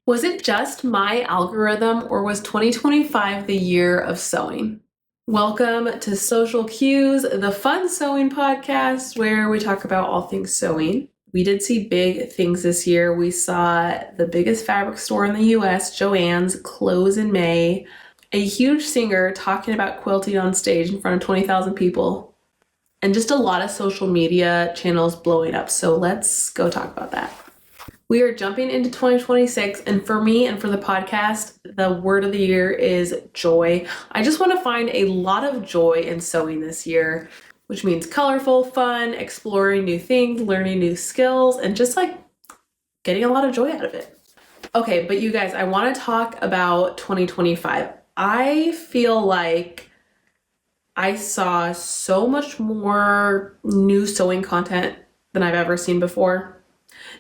Was it just my algorithm or was 2025 the year of sewing? Welcome to Social Cues, the fun sewing podcast where we talk about all things sewing. We did see big things this year. We saw the biggest fabric store in the US, JoAnns, close in May. A huge singer talking about quilting on stage in front of 20,000 people. And just a lot of social media channels blowing up. So let's go talk about that. We are jumping into 2026, and for me and for the podcast, the word of the year is joy. I just want to find a lot of joy in sewing this year, which means colorful, fun, exploring new things, learning new skills, and just like getting a lot of joy out of it. Okay, but you guys, I want to talk about 2025. I feel like I saw so much more new sewing content than I've ever seen before.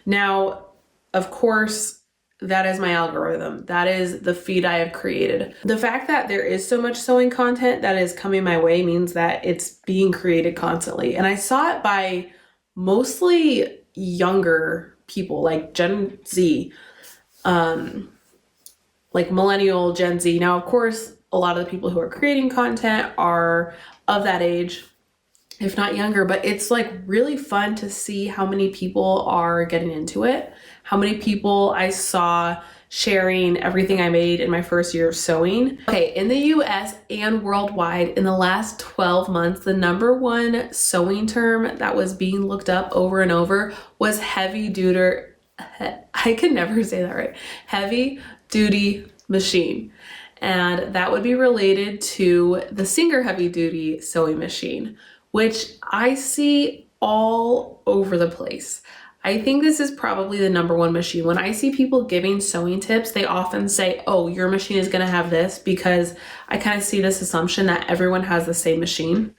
Now, of course, that is my algorithm. That is the feed I have created. The fact that there is so much sewing content that is coming my way means that it's being created constantly. And I saw it by mostly younger people, like Gen Z, like millennial Gen Z. Now, of course, a lot of the people who are creating content are of that age, if not younger, but it's like really fun to see how many people are getting into it, how many people I saw sharing everything I made in my first year of sewing. Okay, in the US and worldwide, in the last 12 months, the number one sewing term that was being looked up over and over was heavy duty, I can never say that right, heavy duty machine. And that would be related to the Singer heavy duty sewing machine, which I see all over the place. I think this is probably the number one machine. When I see people giving sewing tips, they often say, oh, your machine is gonna have this, because I kind of see this assumption that everyone has the same machine.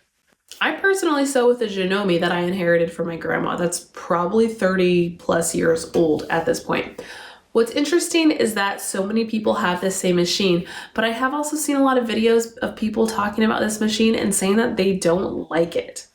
I personally sew with a Janome that I inherited from my grandma. That's probably 30 plus years old at this point. What's interesting is that so many people have this same machine, but I have also seen a lot of videos of people talking about this machine and saying that they don't like it.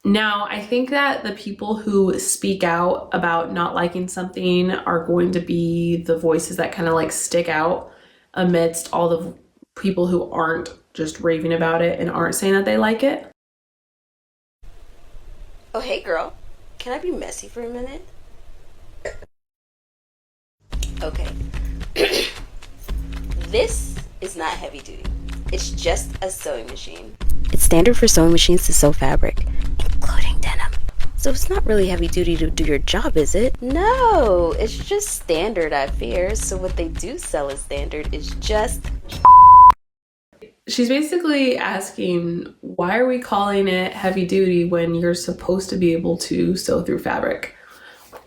Now, I think that the people who speak out about not liking something are going to be the voices that kind of like stick out amidst all the people who aren't just raving about it and aren't saying that they like it. Oh, hey girl, can I be messy for a minute? Okay. This is not heavy duty. It's just a sewing machine. It's standard for sewing machines to sew fabric, including denim. So it's not really heavy duty to do your job, is it? No, it's just standard, I fear. So what they do sell as standard is just... She's basically asking, why are we calling it heavy duty when you're supposed to be able to sew through fabric?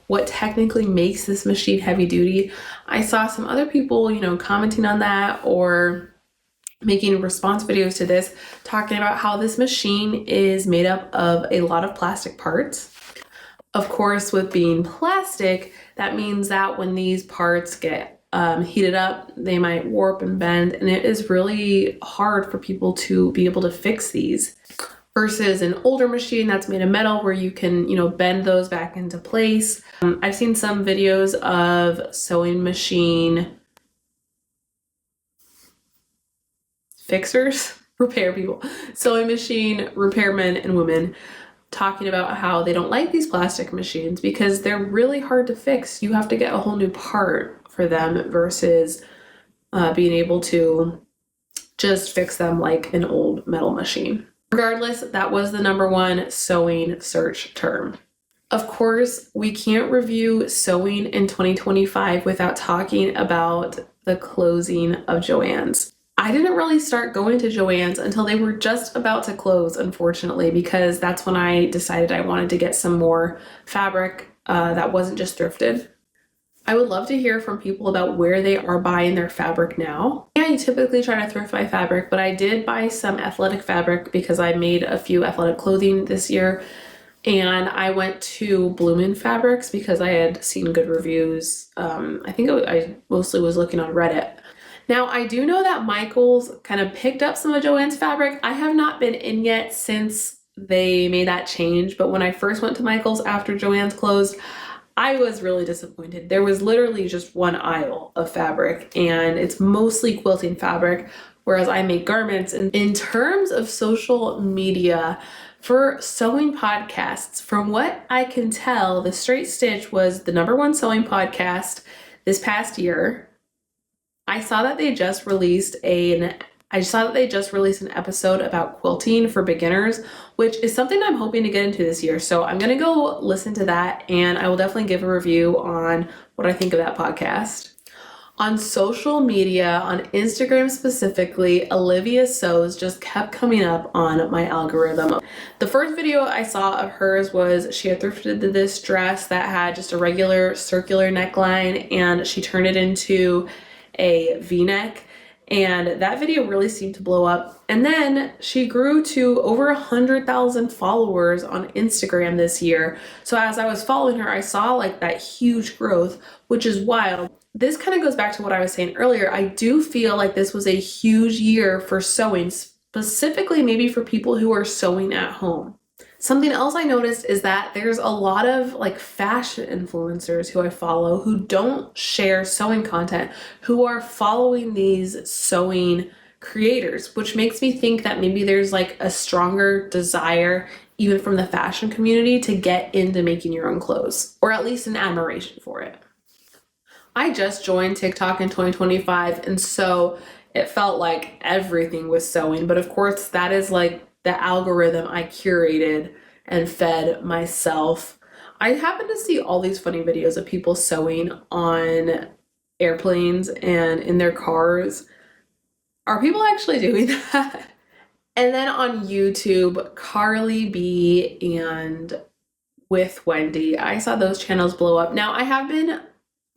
What technically makes this machine heavy duty? I saw some other people, commenting on that or making response videos to this, talking about how this machine is made up of a lot of plastic parts. Of course, with being plastic, that means that when these parts get heated up, they might warp and bend, and it is really hard for people to be able to fix these. Versus an older machine that's made of metal where you can, bend those back into place. I've seen some videos of sewing machine fixers, repair people, sewing machine repairmen and women talking about how they don't like these plastic machines because they're really hard to fix. You have to get a whole new part for them versus being able to just fix them like an old metal machine. Regardless, that was the number one sewing search term. Of course, we can't review sewing in 2025 without talking about the closing of JoAnns. I didn't really start going to JoAnns until they were just about to close, unfortunately, because that's when I decided I wanted to get some more fabric that wasn't just thrifted. I would love to hear from people about where they are buying their fabric now. I typically try to thrift my fabric, but I did buy some athletic fabric because I made a few athletic clothing this year. And I went to Bloomin' Fabrics because I had seen good reviews. I mostly was looking on Reddit. Now, I do know that Michael's kind of picked up some of JoAnns fabric. I have not been in yet since they made that change, but when I first went to Michael's after JoAnns closed, I was really disappointed. There was literally just one aisle of fabric, and it's mostly quilting fabric, whereas I make garments. And in terms of social media, for sewing podcasts, from what I can tell, The Straight Stitch was the #1 sewing podcast this past year. I saw that they just released an episode about quilting for beginners, which is something I'm hoping to get into this year. So I'm gonna go listen to that, and I will definitely give a review on what I think of that podcast. On social media, on Instagram specifically, Olivia Sews just kept coming up on my algorithm. The first video I saw of hers was she had thrifted this dress that had just a regular circular neckline, and she turned it into a V-neck, and that video really seemed to blow up. And then she grew to over 100,000 followers on Instagram this year. So as I was following her, I saw like that huge growth, which is wild. This kind of goes back to what I was saying earlier. I do feel like this was a huge year for sewing, specifically maybe for people who are sewing at home. Something else I noticed is that there's a lot of like fashion influencers who I follow who don't share sewing content, who are following these sewing creators, which makes me think that maybe there's like a stronger desire even from the fashion community to get into making your own clothes, or at least an admiration for it. I just joined TikTok in 2025, and so it felt like everything was sewing, but of course that is like the algorithm I curated and fed myself. I happen to see all these funny videos of people sewing on airplanes and in their cars. Are people actually doing that? And then on YouTube, Carly B and With Wendy, I saw those channels blow up. Now, I have been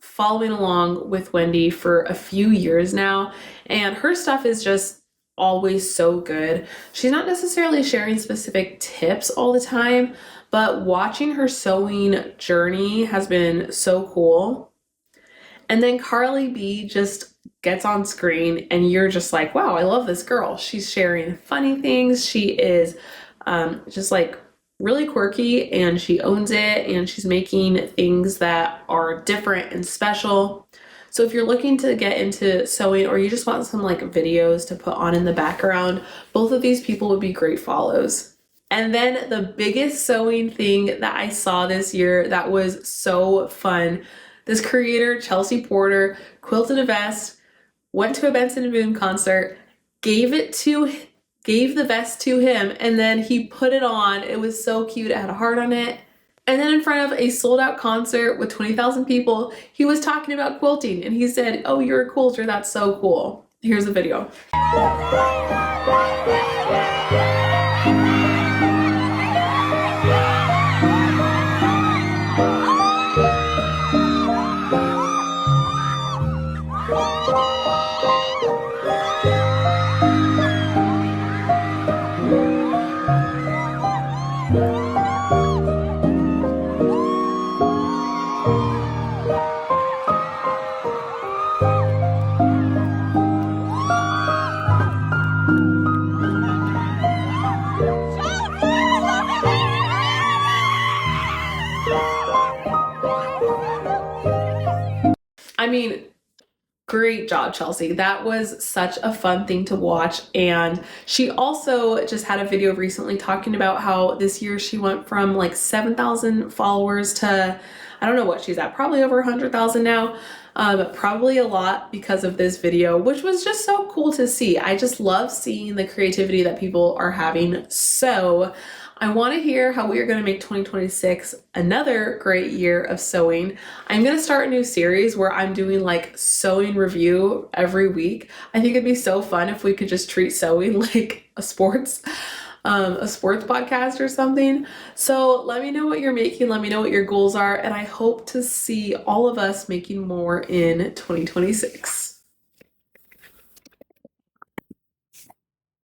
following along with Wendy for a few years now, and her stuff is just always so good. She's not necessarily sharing specific tips all the time, but watching her sewing journey has been so cool. And then Carly B just gets on screen and you're just like, wow, I love this girl. She's sharing funny things. She is just like really quirky, and she owns it, and she's making things that are different and special. So if you're looking to get into sewing, or you just want some like videos to put on in the background, both of these people would be great follows. And then the biggest sewing thing that I saw this year that was so fun, this creator, Chelsea Porter, quilted a vest, went to a Benson Boone concert, gave the vest to him, and then he put it on. It was so cute. It had a heart on it. And then in front of a sold out concert with 20,000 people, he was talking about quilting, and he said, "Oh, you're a quilter. That's so cool." Here's the video. I mean, great job, Chelsea. That was such a fun thing to watch. And she also just had a video recently talking about how this year she went from like 7,000 followers to, I don't know what she's at, probably over 100,000 now. Probably a lot because of this video, which was just so cool to see. I just love seeing the creativity that people are having. So I want to hear how we are going to make 2026 another great year of sewing. I'm going to start a new series where I'm doing like sewing review every week. I think it'd be so fun if we could just treat sewing like a sports podcast or something. So let me know what you're making. Let me know what your goals are. And I hope to see all of us making more in 2026.